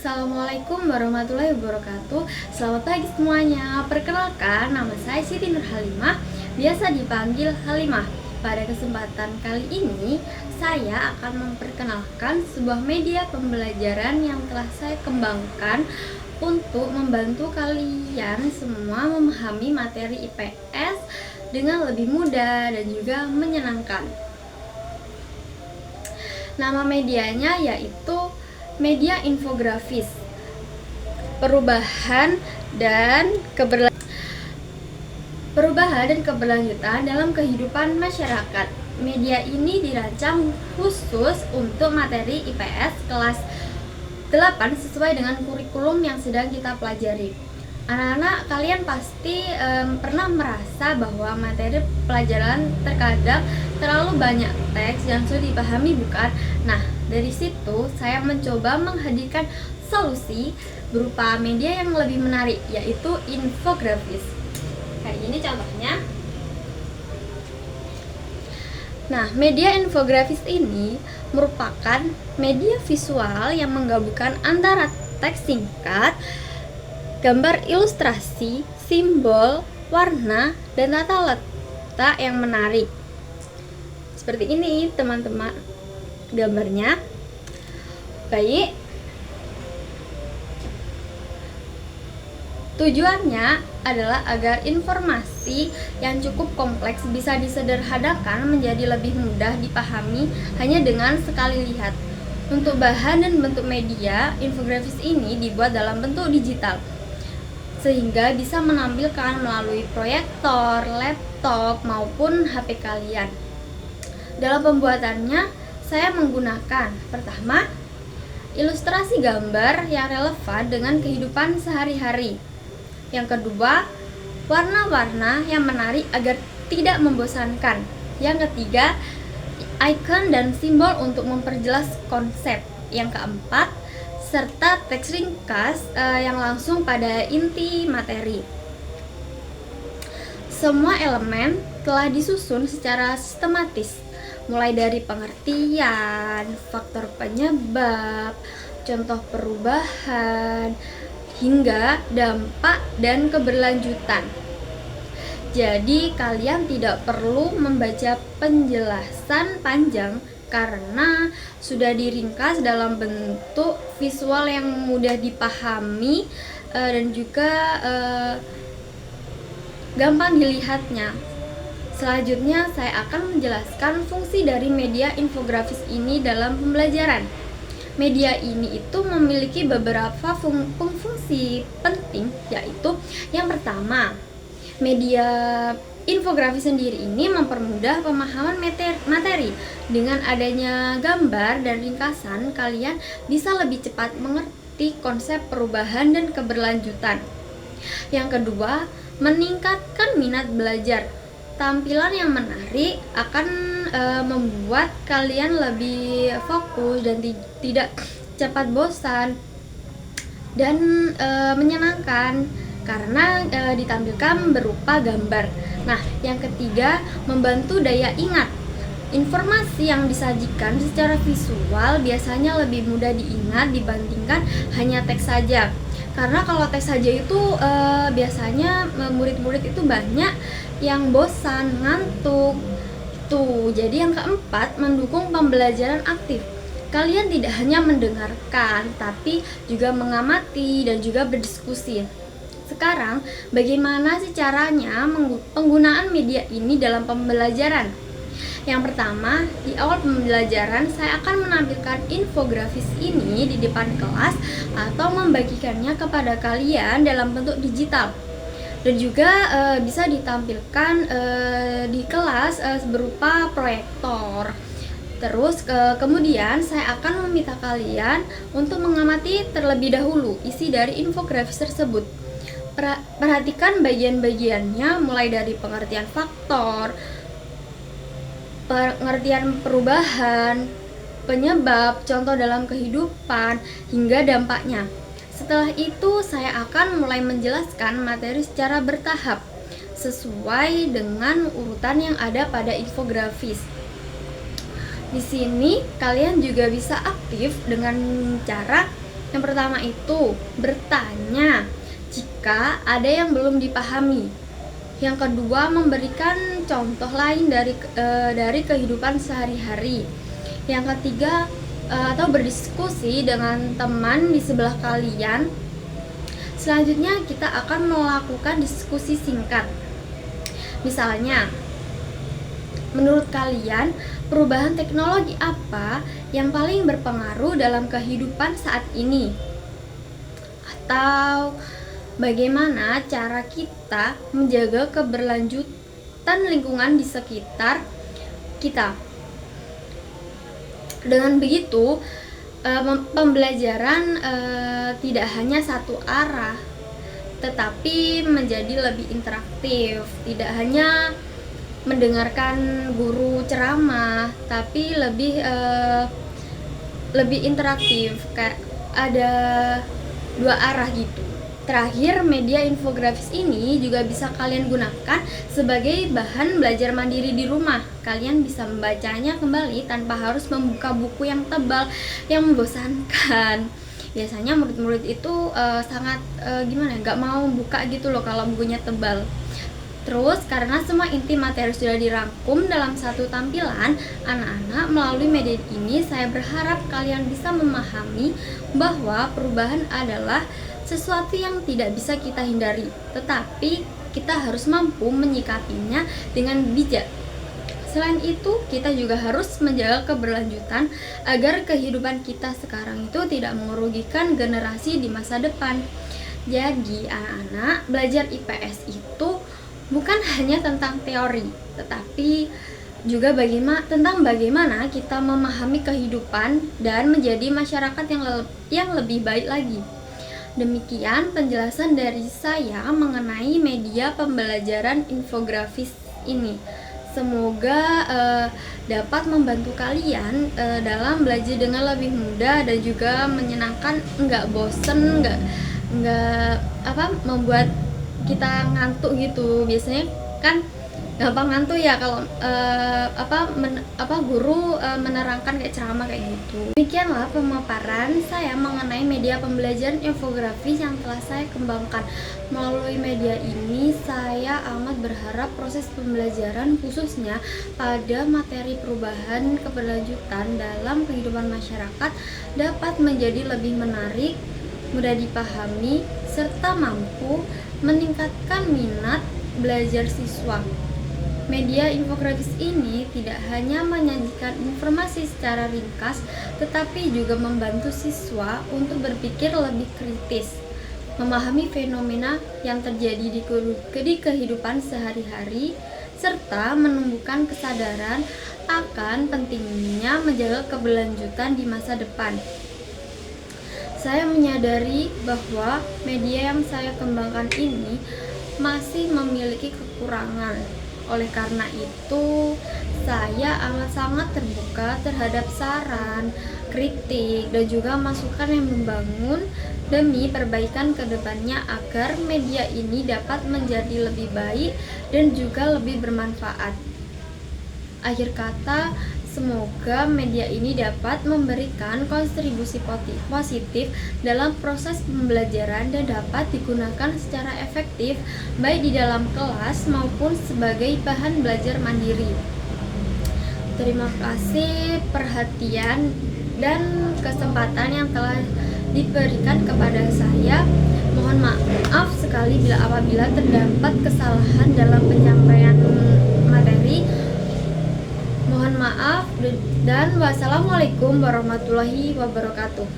Assalamualaikum warahmatullahi wabarakatuh. Selamat pagi semuanya. Perkenalkan, nama saya Siti Nur Halimah, biasa dipanggil Halimah. Pada kesempatan kali ini, saya akan memperkenalkan sebuah media pembelajaran yang telah saya kembangkan untuk membantu kalian semua memahami materi IPS dengan lebih mudah dan juga menyenangkan. Nama medianya yaitu media infografis, perubahan dan keberlanjutan dalam kehidupan masyarakat. Media ini dirancang khusus untuk materi IPS kelas 8 sesuai dengan kurikulum yang sedang kita pelajari. Anak-anak, kalian pasti pernah merasa bahwa materi pelajaran terkadang terlalu banyak teks yang sulit dipahami, bukan? Nah, dari situ saya mencoba menghadirkan solusi berupa media yang lebih menarik, yaitu infografis. Kayak gini contohnya. Nah, media infografis ini merupakan media visual yang menggabungkan antara teks singkat, gambar ilustrasi, simbol, warna, dan tata letak yang menarik. Seperti ini teman-teman gambarnya. Baik, tujuannya adalah agar informasi yang cukup kompleks bisa disederhanakan menjadi lebih mudah dipahami hanya dengan sekali lihat. Untuk bahan dan bentuk media, infografis ini dibuat dalam bentuk digital, sehingga bisa menampilkan melalui proyektor, laptop, maupun HP kalian. Dalam pembuatannya, saya menggunakan pertama, ilustrasi gambar yang relevan dengan kehidupan sehari-hari. Yang kedua, warna-warna yang menarik agar tidak membosankan. Yang ketiga, icon dan simbol untuk memperjelas konsep. Yang keempat, serta teks ringkas yang langsung pada inti materi. Semua elemen telah disusun secara sistematis, mulai dari pengertian, faktor penyebab, contoh perubahan, hingga dampak dan keberlanjutan. Jadi kalian tidak perlu membaca penjelasan panjang karena sudah diringkas dalam bentuk visual yang mudah dipahami dan juga gampang dilihatnya. Selanjutnya saya akan menjelaskan fungsi dari media infografis ini dalam pembelajaran. Media ini itu memiliki beberapa fungsi penting, yaitu yang pertama, media infografis sendiri ini mempermudah pemahaman materi. Dengan adanya gambar dan ringkasan, kalian bisa lebih cepat mengerti konsep perubahan dan keberlanjutan. Yang kedua, meningkatkan minat belajar. Tampilan yang menarik akan membuat kalian lebih fokus dan tidak cepat bosan dan menyenangkan karena ditampilkan berupa gambar. Nah, yang ketiga, membantu daya ingat. Informasi yang disajikan secara visual biasanya lebih mudah diingat dibandingkan hanya teks saja. Karena kalau teks saja itu biasanya murid-murid itu banyak yang bosan, ngantuk. Tuh, jadi yang keempat, mendukung pembelajaran aktif. Kalian tidak hanya mendengarkan, tapi juga mengamati dan juga berdiskusi. Sekarang, bagaimana sih caranya penggunaan media ini dalam pembelajaran? Yang pertama, di awal pembelajaran saya akan menampilkan infografis ini di depan kelas atau membagikannya kepada kalian dalam bentuk digital. Dan juga bisa ditampilkan di kelas berupa proyektor. Terus kemudian saya akan meminta kalian untuk mengamati terlebih dahulu isi dari infografis tersebut. Perhatikan bagian-bagiannya, mulai dari pengertian faktor, pengertian perubahan, penyebab, contoh dalam kehidupan, hingga dampaknya. Setelah itu saya akan mulai menjelaskan materi secara bertahap sesuai dengan urutan yang ada pada infografis. Di sini kalian juga bisa aktif dengan cara Yang pertama itu bertanya jika ada yang belum dipahami. Yang kedua, memberikan contoh lain dari kehidupan sehari-hari. Yang ketiga, atau berdiskusi dengan teman di sebelah kalian. Selanjutnya kita akan melakukan diskusi singkat. Misalnya, menurut kalian perubahan teknologi apa yang paling berpengaruh dalam kehidupan saat ini? Atau bagaimana cara kita menjaga keberlanjutan lingkungan di sekitar kita? Dengan begitu, pembelajaran tidak hanya satu arah, tetapi menjadi lebih interaktif. Tidak hanya mendengarkan guru ceramah, tapi lebih interaktif, kayak ada dua arah gitu. Terakhir, media infografis ini juga bisa kalian gunakan sebagai bahan belajar mandiri di rumah. Kalian bisa membacanya kembali tanpa harus membuka buku yang tebal, yang membosankan. Biasanya murid-murid itu sangat nggak mau buka gitu loh kalau bukunya tebal. Terus, karena semua inti materi sudah dirangkum dalam satu tampilan, anak-anak, melalui media ini saya berharap kalian bisa memahami bahwa perubahan adalah sesuatu yang tidak bisa kita hindari, tetapi kita harus mampu menyikapinya dengan bijak. Selain itu, kita juga harus menjaga keberlanjutan agar kehidupan kita sekarang itu tidak merugikan generasi di masa depan. Jadi, anak-anak, belajar IPS itu bukan hanya tentang teori, tetapi juga tentang bagaimana kita memahami kehidupan dan menjadi masyarakat yang lebih baik lagi. Demikian penjelasan dari saya mengenai media pembelajaran infografis ini. Semoga dapat membantu kalian dalam belajar dengan lebih mudah dan juga menyenangkan, nggak bosen, nggak membuat kita ngantuk gitu. Biasanya kan gampang ngantuk ya kalau guru menerangkan kayak ceramah kayak gitu. Demikianlah pemaparan saya mengenai media pembelajaran infografis yang telah saya kembangkan. Melalui media ini saya amat berharap proses pembelajaran khususnya pada materi perubahan keberlanjutan dalam kehidupan masyarakat dapat menjadi lebih menarik, mudah dipahami, serta mampu meningkatkan minat belajar siswa. Media infografis ini tidak hanya menyajikan informasi secara ringkas, tetapi juga membantu siswa untuk berpikir lebih kritis, memahami fenomena yang terjadi di kehidupan sehari-hari, serta menumbuhkan kesadaran akan pentingnya menjaga keberlanjutan di masa depan. Saya menyadari bahwa media yang saya kembangkan ini masih memiliki kekurangan. Oleh karena itu, saya amat sangat terbuka terhadap saran, kritik, dan juga masukan yang membangun demi perbaikan kedepannya agar media ini dapat menjadi lebih baik dan juga lebih bermanfaat. Akhir kata, semoga media ini dapat memberikan kontribusi positif dalam proses pembelajaran dan dapat digunakan secara efektif baik di dalam kelas maupun sebagai bahan belajar mandiri. Terima kasih perhatian dan kesempatan yang telah diberikan kepada saya. Mohon maaf sekali apabila terdapat kesalahan dalam penyampaian materi. Mohon maaf dan wassalamualaikum warahmatullahi wabarakatuh.